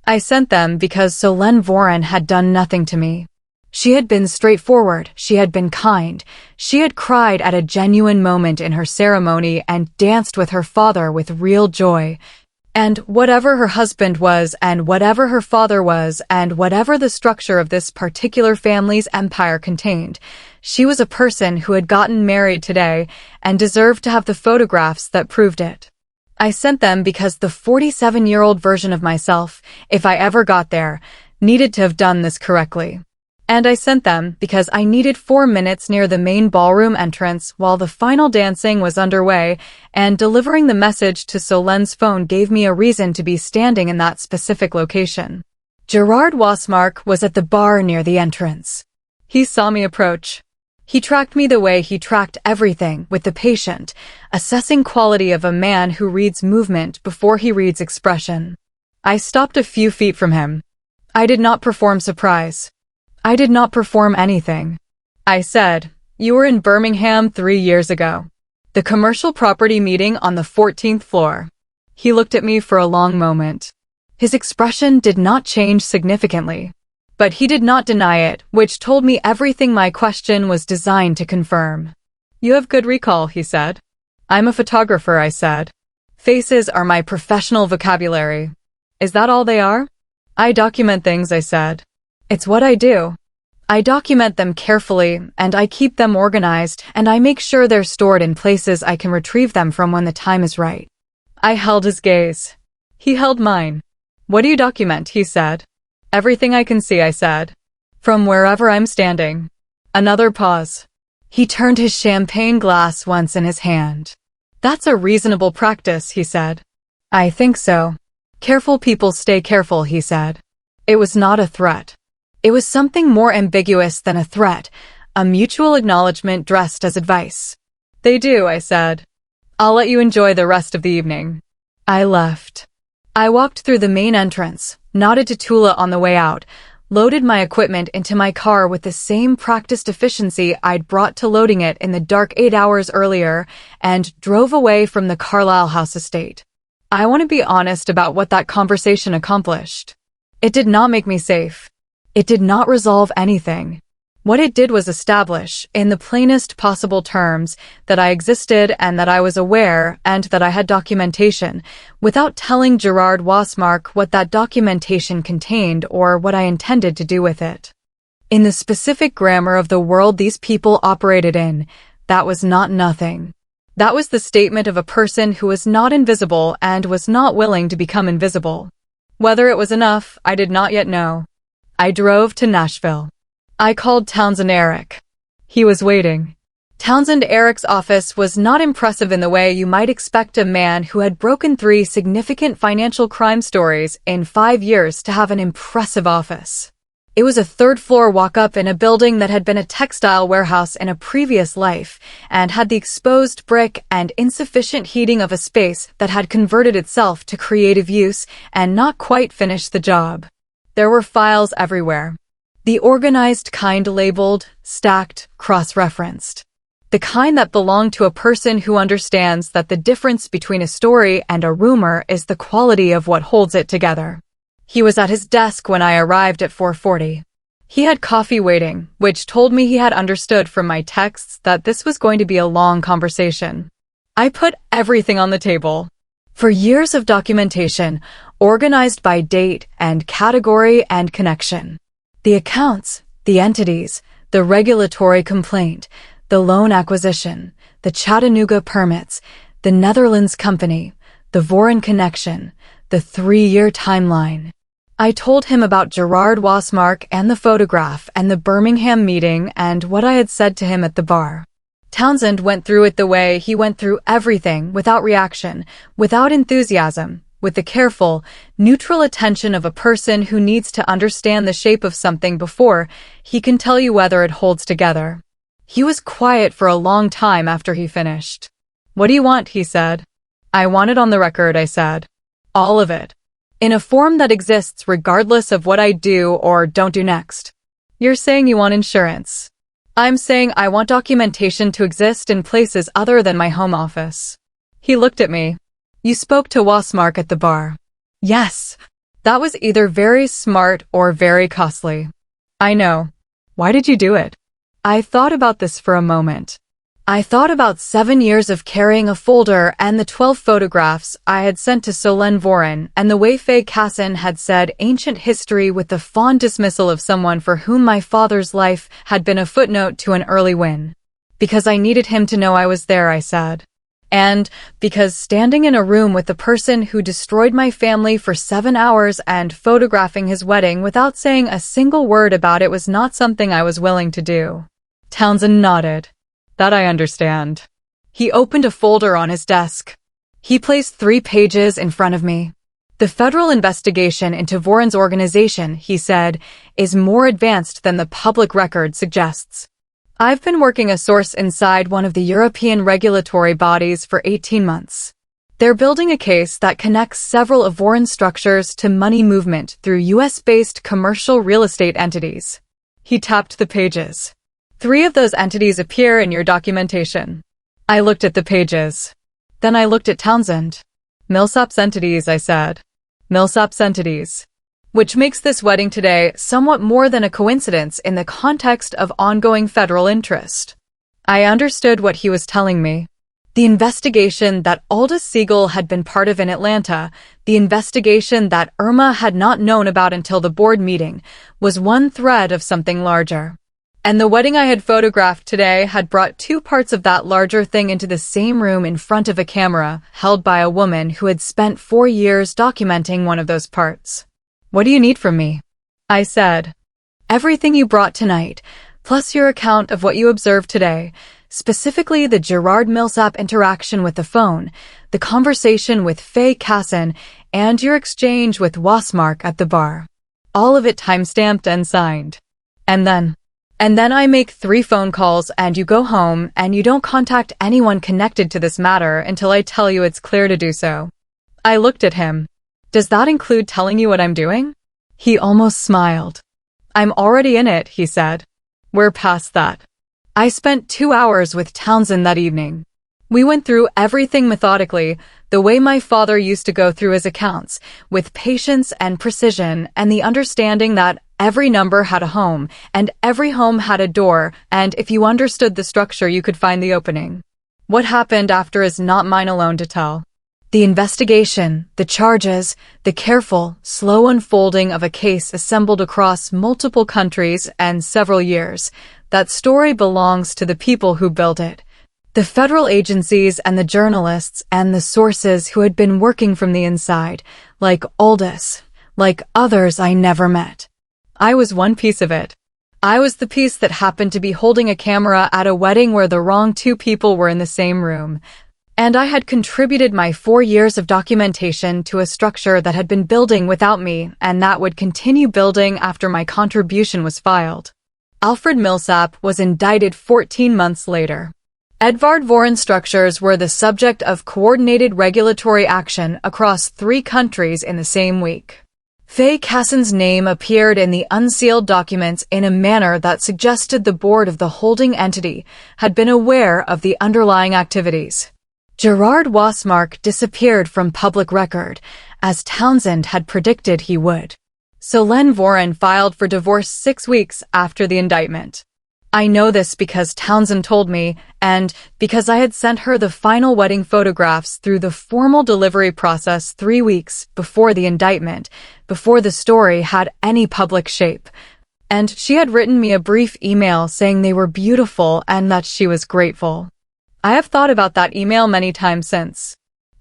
I sent them because Solène Voren had done nothing to me. She had been straightforward, she had been kind, she had cried at a genuine moment in her ceremony and danced with her father with real joy. And whatever her husband was, and whatever her father was, and whatever the structure of this particular family's empire contained, she was a person who had gotten married today and deserved to have the photographs that proved it. I sent them because the 47-year-old version of myself, if I ever got there, needed to have done this correctly. And I sent them because I needed 4 minutes near the main ballroom entrance while the final dancing was underway, and delivering the message to Solène's phone gave me a reason to be standing in that specific location. Gerard Wasmark was at the bar near the entrance. He saw me approach. He tracked me the way he tracked everything, with the patient, assessing quality of a man who reads movement before he reads expression. I stopped a few feet from him. I did not perform surprise. I did not perform anything. I said, "You were in Birmingham 3 years ago. The commercial property meeting on the 14th floor." He looked at me for a long moment. His expression did not change significantly. But he did not deny it, which told me everything my question was designed to confirm. "You have good recall," he said. "I'm a photographer," I said. "Faces are my professional vocabulary." "Is that all they are?" "I document things," I said. "It's what I do. I document them carefully, and I keep them organized, and I make sure they're stored in places I can retrieve them from when the time is right." I held his gaze. He held mine. "What do you document?" he said. "Everything I can see," I said. "From wherever I'm standing." Another pause. He turned his champagne glass once in his hand. "That's a reasonable practice," he said. "I think so. Careful people stay careful," he said. It was not a threat. It was something more ambiguous than a threat, a mutual acknowledgement dressed as advice. "They do," I said. "I'll let you enjoy the rest of the evening." I left. I walked through the main entrance, nodded to Tula on the way out, loaded my equipment into my car with the same practiced efficiency I'd brought to loading it in the dark 8 hours earlier, and drove away from the Carlisle House estate. I want to be honest about what that conversation accomplished. It did not make me safe. It did not resolve anything. What it did was establish, in the plainest possible terms, that I existed and that I was aware and that I had documentation, without telling Gerard Wasmark what that documentation contained or what I intended to do with it. In the specific grammar of the world these people operated in, that was not nothing. That was the statement of a person who was not invisible and was not willing to become invisible. Whether it was enough, I did not yet know. I drove to Nashville. I called Townsend Eric. He was waiting. Townsend Eric's office was not impressive in the way you might expect a man who had broken 3 significant financial crime stories in 5 years to have an impressive office. It was a 3rd-floor walk-up in a building that had been a textile warehouse in a previous life and had the exposed brick and insufficient heating of a space that had converted itself to creative use and not quite finished the job. There were files everywhere. The organized kind labeled, stacked, cross-referenced. The kind that belonged to a person who understands that the difference between a story and a rumor is the quality of what holds it together. He was at his desk when I arrived at 4:40. He had coffee waiting, which told me he had understood from my texts that this was going to be a long conversation. I put everything on the table. For years of documentation, organized by date and category and connection. The accounts, the entities, the regulatory complaint, the loan acquisition, the Chattanooga permits, the Netherlands company, the Voren connection, the 3-year timeline. I told him about Gerard Wasmark and the photograph and the Birmingham meeting and what I had said to him at the bar. Townsend went through it the way he went through everything, without reaction, without enthusiasm, with the careful, neutral attention of a person who needs to understand the shape of something before he can tell you whether it holds together. He was quiet for a long time after he finished. "What do you want?" he said. "I want it on the record," I said. "All of it. In a form that exists regardless of what I do or don't do next." "You're saying you want insurance." "I'm saying I want documentation to exist in places other than my home office." He looked at me. "You spoke to Wasmark at the bar." "Yes." "That was either very smart or very costly." "I know. Why did you do it?" I thought about this for a moment. I thought about 7 years of carrying a folder and the 12 photographs I had sent to Solène Voren and the way Faye Casson had said ancient history with the fond dismissal of someone for whom my father's life had been a footnote to an early win. Because I needed him to know I was there, I said. And because standing in a room with the person who destroyed my family for 7 hours and photographing his wedding without saying a single word about it was not something I was willing to do. Townsend nodded. "That I understand." He opened a folder on his desk. He placed 3 pages in front of me. "The federal investigation into Voren's organization," he said, "is more advanced than the public record suggests. I've been working a source inside one of the European regulatory bodies for 18 months. They're building a case that connects several of Voren's structures to money movement through US-based commercial real estate entities." He tapped the pages. "3 of those entities appear in your documentation." I looked at the pages. Then I looked at Townsend. "Millsap's entities," I said. "Millsap's entities." Which makes this wedding today somewhat more than a coincidence in the context of ongoing federal interest. I understood what he was telling me. The investigation that Aldous Siegel had been part of in Atlanta, the investigation that Irma had not known about until the board meeting, was one thread of something larger. And the wedding I had photographed today had brought 2 parts of that larger thing into the same room in front of a camera held by a woman who had spent 4 years documenting one of those parts. "What do you need from me?" I said. "Everything you brought tonight, plus your account of what you observed today, specifically the Gerard Millsap interaction with the phone, the conversation with Faye Casson, and your exchange with Wasmark at the bar. All of it timestamped and signed. And then I make 3 phone calls and you go home and you don't contact anyone connected to this matter until I tell you it's clear to do so." I looked at him. "Does that include telling you what I'm doing?" He almost smiled. "I'm already in it," he said. "We're past that." I spent 2 hours with Townsend that evening. We went through everything methodically, the way my father used to go through his accounts, with patience and precision and the understanding that every number had a home, and every home had a door, and if you understood the structure you could find the opening. What happened after is not mine alone to tell. The investigation, the charges, the careful, slow unfolding of a case assembled across multiple countries and several years, that story belongs to the people who built it. The federal agencies and the journalists and the sources who had been working from the inside, like Aldous, like others I never met. I was one piece of it. I was the piece that happened to be holding a camera at a wedding where the wrong 2 people were in the same room. And I had contributed my 4 years of documentation to a structure that had been building without me and that would continue building after my contribution was filed. Alfred Millsap was indicted 14 months later. Edvard Voren's structures were the subject of coordinated regulatory action across 3 countries in the same week. Faye Casson's name appeared in the unsealed documents in a manner that suggested the board of the holding entity had been aware of the underlying activities. Gerard Wasmark disappeared from public record, as Townsend had predicted he would. Solène Voren filed for divorce 6 weeks after the indictment. I know this because Townsend told me, and because I had sent her the final wedding photographs through the formal delivery process 3 weeks before the indictment, before the story had any public shape. And she had written me a brief email saying they were beautiful and that she was grateful. I have thought about that email many times since.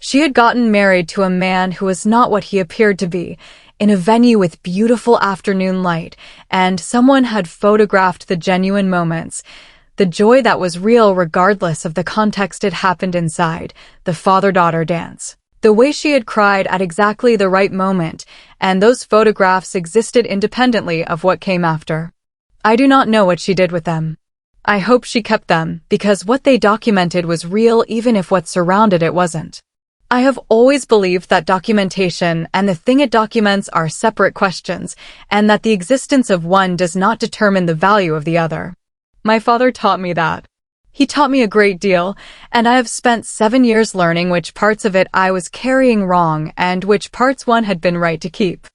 She had gotten married to a man who was not what he appeared to be, in a venue with beautiful afternoon light, and someone had photographed the genuine moments, the joy that was real regardless of the context it happened inside, the father-daughter dance. The way she had cried at exactly the right moment, and those photographs existed independently of what came after. I do not know what she did with them. I hope she kept them, because what they documented was real even if what surrounded it wasn't. I have always believed that documentation and the thing it documents are separate questions, and that the existence of one does not determine the value of the other. My father taught me that. He taught me a great deal, and I have spent 7 years learning which parts of it I was carrying wrong and which parts one had been right to keep.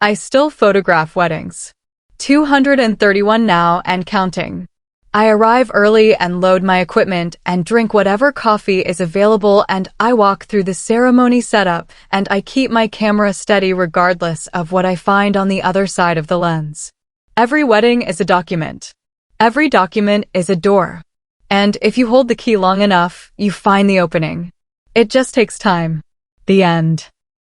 I still photograph weddings. 231 now and counting. I arrive early and load my equipment and drink whatever coffee is available, and I walk through the ceremony setup, and I keep my camera steady regardless of what I find on the other side of the lens. Every wedding is a document. Every document is a door. And if you hold the key long enough, you find the opening. It just takes time. The end.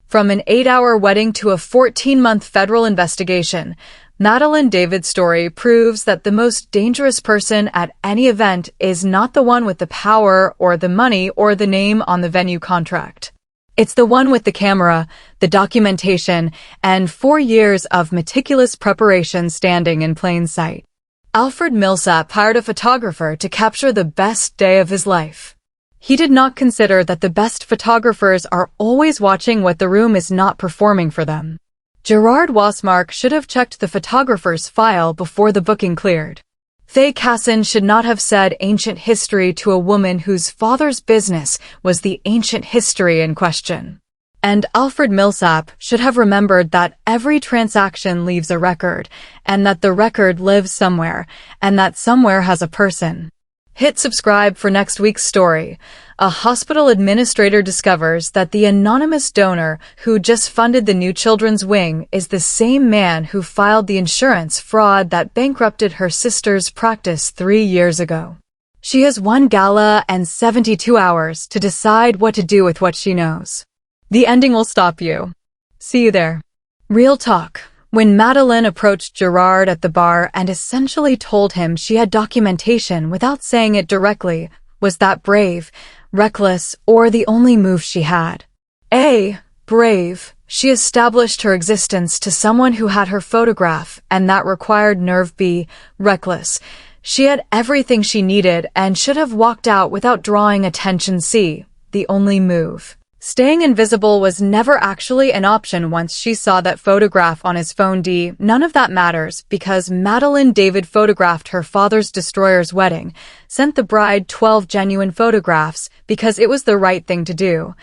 From an 8-hour wedding to a 14-month federal investigation, Madeline David's story proves that the most dangerous person at any event is not the one with the power or the money or the name on the venue contract. It's the one with the camera, the documentation, and 4 years of meticulous preparation standing in plain sight. Alfred Millsap hired a photographer to capture the best day of his life. He did not consider that the best photographers are always watching what the room is not performing for them. Gerard Wasmark should have checked the photographer's file before the booking cleared. Faye Casson should not have said ancient history to a woman whose father's business was the ancient history in question. And Alfred Millsap should have remembered that every transaction leaves a record, and that the record lives somewhere, and that somewhere has a person. Hit subscribe for next week's story. A hospital administrator discovers that the anonymous donor who just funded the new children's wing is the same man who filed the insurance fraud that bankrupted her sister's practice 3 years ago. She has 1 gala and 72 hours to decide what to do with what she knows. The ending will stop you. See you there. Real talk. When Madeline approached Gerard at the bar and essentially told him she had documentation without saying it directly, was that brave, reckless, or the only move she had? A. Brave. She established her existence to someone who had her photograph, and that required nerve. B. Reckless. She had everything she needed and should have walked out without drawing attention. C. The only move. Staying invisible was never actually an option once she saw that photograph on his phone. D. None of that matters because Madeline David photographed her father's destroyer's wedding, sent the bride 12 genuine photographs because it was the right thing to do,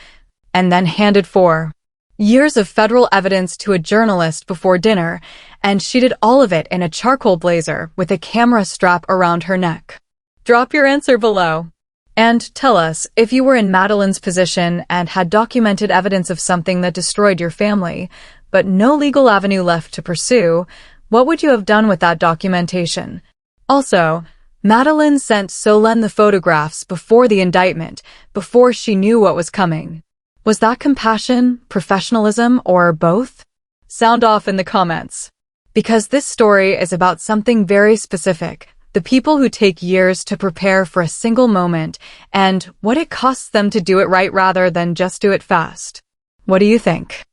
and then handed 4 years of federal evidence to a journalist before dinner, and she did all of it in a charcoal blazer with a camera strap around her neck. Drop your answer below. And tell us, if you were in Madeline's position and had documented evidence of something that destroyed your family, but no legal avenue left to pursue, what would you have done with that documentation? Also, Madeline sent Solène the photographs before the indictment, before she knew what was coming. Was that compassion, professionalism, or both? Sound off in the comments. Because this story is about something very specific. The people who take years to prepare for a single moment, and what it costs them to do it right rather than just do it fast. What do you think?